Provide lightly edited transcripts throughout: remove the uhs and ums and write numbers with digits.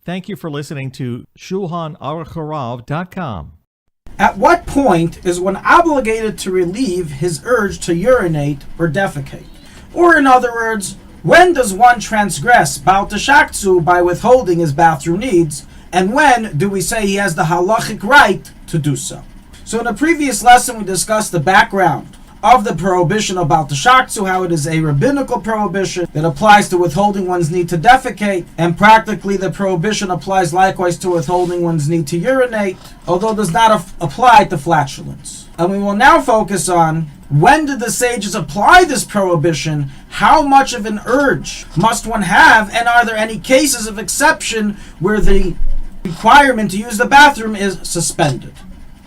Thank you for listening to Shulchanaruchharav.com. At what point is one obligated to relieve his urge to urinate or defecate? Or in other words, when does one transgress Baal Teshakhtsu by withholding his bathroom needs, and when do we say he has the halachic right to do so? So in a previous lesson we discussed the background of the prohibition of Baal Teshakhtsu, how it is a rabbinical prohibition that applies to withholding one's need to defecate, and practically the prohibition applies likewise to withholding one's need to urinate, although it does not apply to flatulence. And we will now focus on when did the sages apply this prohibition, how much of an urge must one have, and are there any cases of exception where the requirement to use the bathroom is suspended.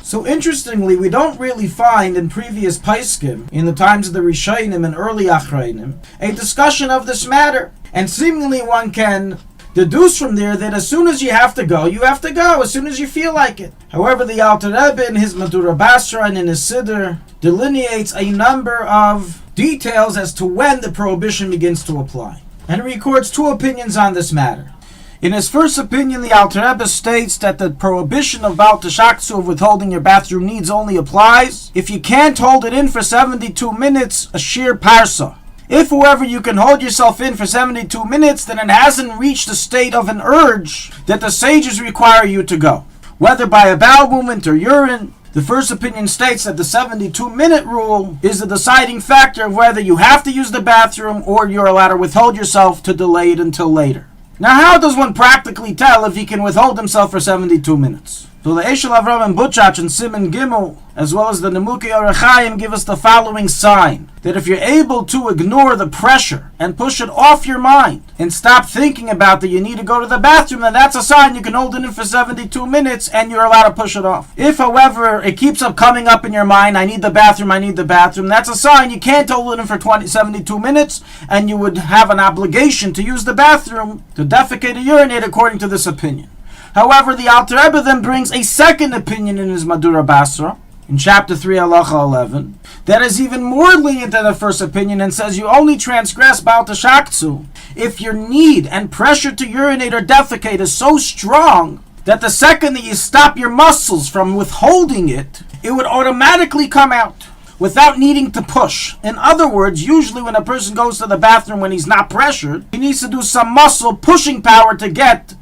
So interestingly, we don't really find in previous Paiskim, in the times of the Rishonim and early Achronim, a discussion of this matter. And seemingly one can deduce from there that as soon as you have to go, you have to go, as soon as you feel like it. However, the Alter Rebbe in his Madura Basra and in his Siddur delineates a number of details as to when the prohibition begins to apply. And he records two opinions on this matter. In his first opinion, the Alter Rebbe states that the prohibition of Baal Teshakhtsu of withholding your bathroom needs only applies if you can't hold it in for 72 minutes, a sheer parsa. If, however, you can hold yourself in for 72 minutes, then it hasn't reached the state of an urge that the sages require you to go. Whether by a bowel movement or urine, the first opinion states that the 72-minute rule is the deciding factor of whether you have to use the bathroom or you're allowed to withhold yourself to delay it until later. Now, how does one practically tell if he can withhold himself for 72 minutes? So the Eshel Avram and Butchach and Simon Gimel, as well as the Nemukei Orachayim, give us the following sign: that if you're able to ignore the pressure and push it off your mind and stop thinking about that you need to go to the bathroom, then that's a sign you can hold it in for 72 minutes and you're allowed to push it off. If, however, it keeps up coming up in your mind, I need the bathroom, that's a sign you can't hold it in for 72 minutes and you would have an obligation to use the bathroom to defecate or urinate according to this opinion. However, the Alter Rebbe then brings a second opinion in his Madura Basra, in chapter 3, halacha 11, that is even more lenient than the first opinion and says you only transgress Baal Teshakhtsu if your need and pressure to urinate or defecate is so strong that the second that you stop your muscles from withholding it, it would automatically come out without needing to push. In other words, usually when a person goes to the bathroom when he's not pressured, he needs to do some muscle pushing power to get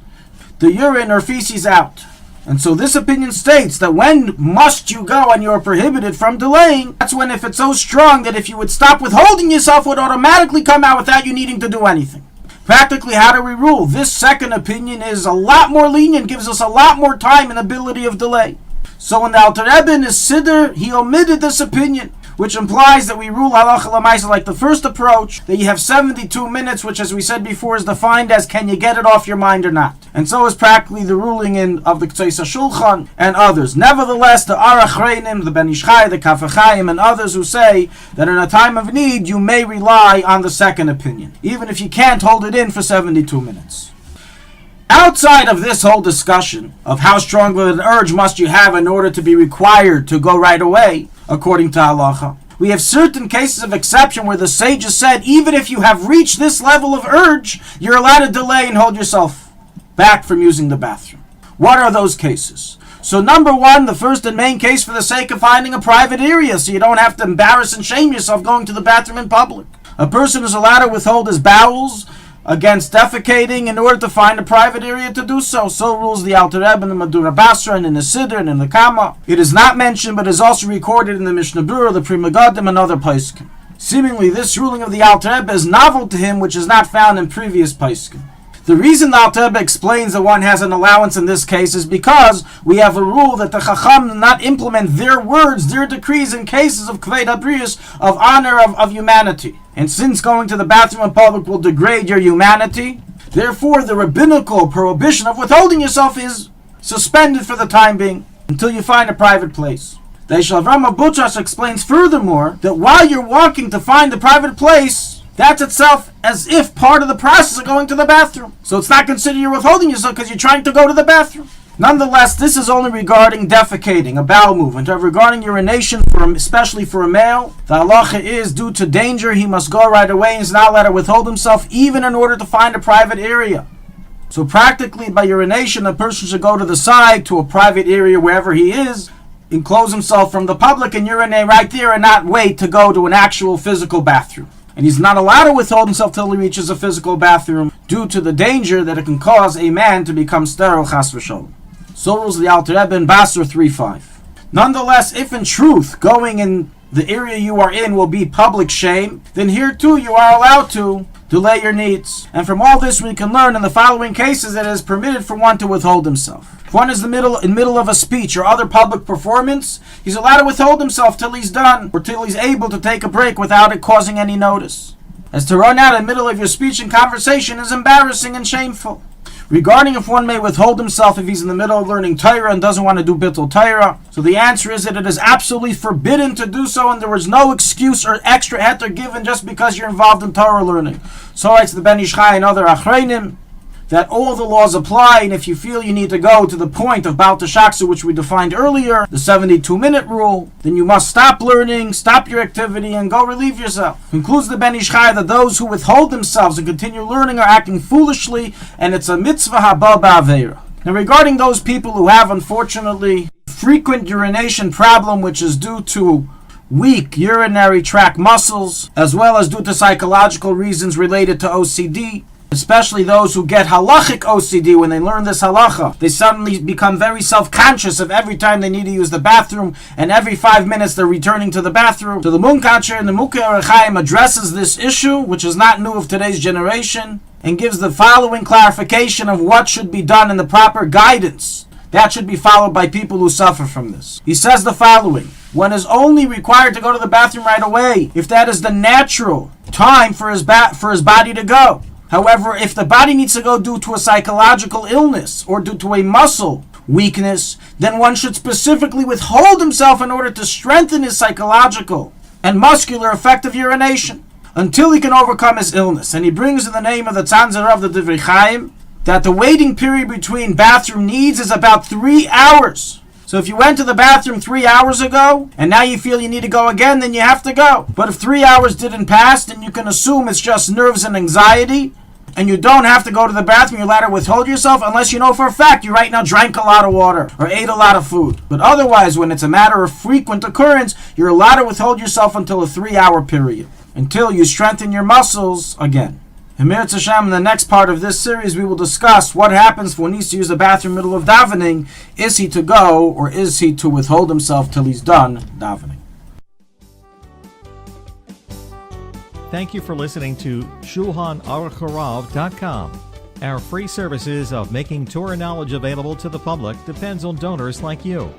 the urine or feces out. And so this opinion states that when must you go and you're prohibited from delaying, that's when if it's so strong that if you would stop withholding yourself, it would automatically come out without you needing to do anything. Practically, how do we rule? This second opinion is a lot more lenient, gives us a lot more time and ability of delay. So in the Alter Rebbe in his Siddur, he omitted this opinion, which implies that we rule halacha l'maisa like the first approach, that you have 72 minutes, which as we said before is defined as can you get it off your mind or not. And so is practically the ruling of the Ktseis HaShulchan and others. Nevertheless, the Arachreinim, the Ben Ish Chai, the Kaf HaChaim, and others who say that in a time of need you may rely on the second opinion, even if you can't hold it in for 72 minutes. Outside of this whole discussion of how strong of an urge must you have in order to be required to go right away, according to halacha, we have certain cases of exception where the sages said even if you have reached this level of urge, you're allowed to delay and hold yourself back from using the bathroom. What are those cases? So number one, the first and main case for the sake of finding a private area so you don't have to embarrass and shame yourself going to the bathroom in public. A person is allowed to withhold his bowels against defecating in order to find a private area to do so. So rules the Alter Rebbe in the Madura Basra and in the Siddur and in the Kama. It is not mentioned but is also recorded in the Mishnah Berurah, the Pri Megadim, and other Paiskim. Seemingly this ruling of the Alter Rebbe is novel to him, which is not found in previous Paiskim. The reason the Alter Rebbe explains that one has an allowance in this case is because we have a rule that the Chacham do not implement their words, their decrees in cases of Kvei Habriyos, of honor of humanity. And since going to the bathroom in public will degrade your humanity, therefore the rabbinical prohibition of withholding yourself is suspended for the time being until you find a private place. The Eshel Avram and Butchach explains furthermore that while you're walking to find a private place, that's itself as if part of the process of going to the bathroom. So it's not considered you're withholding yourself because you're trying to go to the bathroom. Nonetheless, this is only regarding defecating, a bowel movement, or regarding urination, especially for a male. The halacha is due to danger, he must go right away and is not allowed to withhold himself even in order to find a private area. So practically by urination, a person should go to the side to a private area wherever he is, enclose himself from the public and urinate right there and not wait to go to an actual physical bathroom. And he's not allowed to withhold himself till he reaches a physical bathroom due to the danger that it can cause a man to become sterile, chas v'sholem. So rules the Alter Rebbe in Basra 3.5. Nonetheless, if in truth going in the area you are in will be public shame, then here too you are allowed to delay your needs. And from all this we can learn in the following cases that it is permitted for one to withhold himself. If one is in the middle of a speech or other public performance, he's allowed to withhold himself till he's done, or till he's able to take a break without it causing any notice. As to run out in the middle of your speech and conversation is embarrassing and shameful. Regarding if one may withhold himself if he's in the middle of learning Torah and doesn't want to do Bittul Torah, so the answer is that it is absolutely forbidden to do so, and there is no excuse or extra heter given just because you're involved in Torah learning. So writes the Ben Ish Chai and other Achreinim, that all the laws apply, and if you feel you need to go to the point of Baal Teshaksu, which we defined earlier, the 72-minute rule, then you must stop learning, stop your activity, and go relieve yourself. Concludes the Ben Ish Chai that those who withhold themselves and continue learning are acting foolishly, and it's a mitzvah haba ba'aveira. Now regarding those people who have, unfortunately, frequent urination problem, which is due to weak urinary tract muscles, as well as due to psychological reasons related to OCD, especially those who get halachic OCD, when they learn this halacha, they suddenly become very self-conscious of every time they need to use the bathroom, and every 5 minutes they're returning to the bathroom. So the Munkacher and the Mukhe Arachaim addresses this issue, which is not new of today's generation, and gives the following clarification of what should be done in the proper guidance that should be followed by people who suffer from this. He says the following: one is only required to go to the bathroom right away if that is the natural time for his body to go. However, if the body needs to go due to a psychological illness or due to a muscle weakness, then one should specifically withhold himself in order to strengthen his psychological and muscular effect of urination until he can overcome his illness. And he brings in the name of the Tzanzer of the Divrei Chaim that the waiting period between bathroom needs is about 3 hours. So if you went to the bathroom 3 hours ago, and now you feel you need to go again, then you have to go. But if 3 hours didn't pass, then you can assume it's just nerves and anxiety, and you don't have to go to the bathroom. You're allowed to withhold yourself unless you know for a fact you right now drank a lot of water or ate a lot of food. But otherwise, when it's a matter of frequent occurrence, you're allowed to withhold yourself until a 3-hour period, until you strengthen your muscles again. In Meretz Hashem, in the next part of this series, we will discuss what happens if one needs to use the bathroom in the middle of davening. Is he to go, or is he to withhold himself till he's done davening? Thank you for listening to Shulchanaruchharav.com. Our free services of making Torah knowledge available to the public depends on donors like you.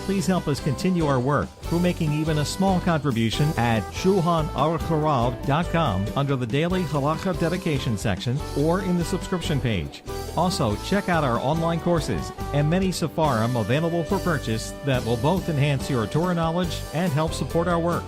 Please help us continue our work through making even a small contribution at Shulchanaruchharav.com under the Daily Halacha Dedication section or in the subscription page. Also, check out our online courses and many Sefarim available for purchase that will both enhance your Torah knowledge and help support our work.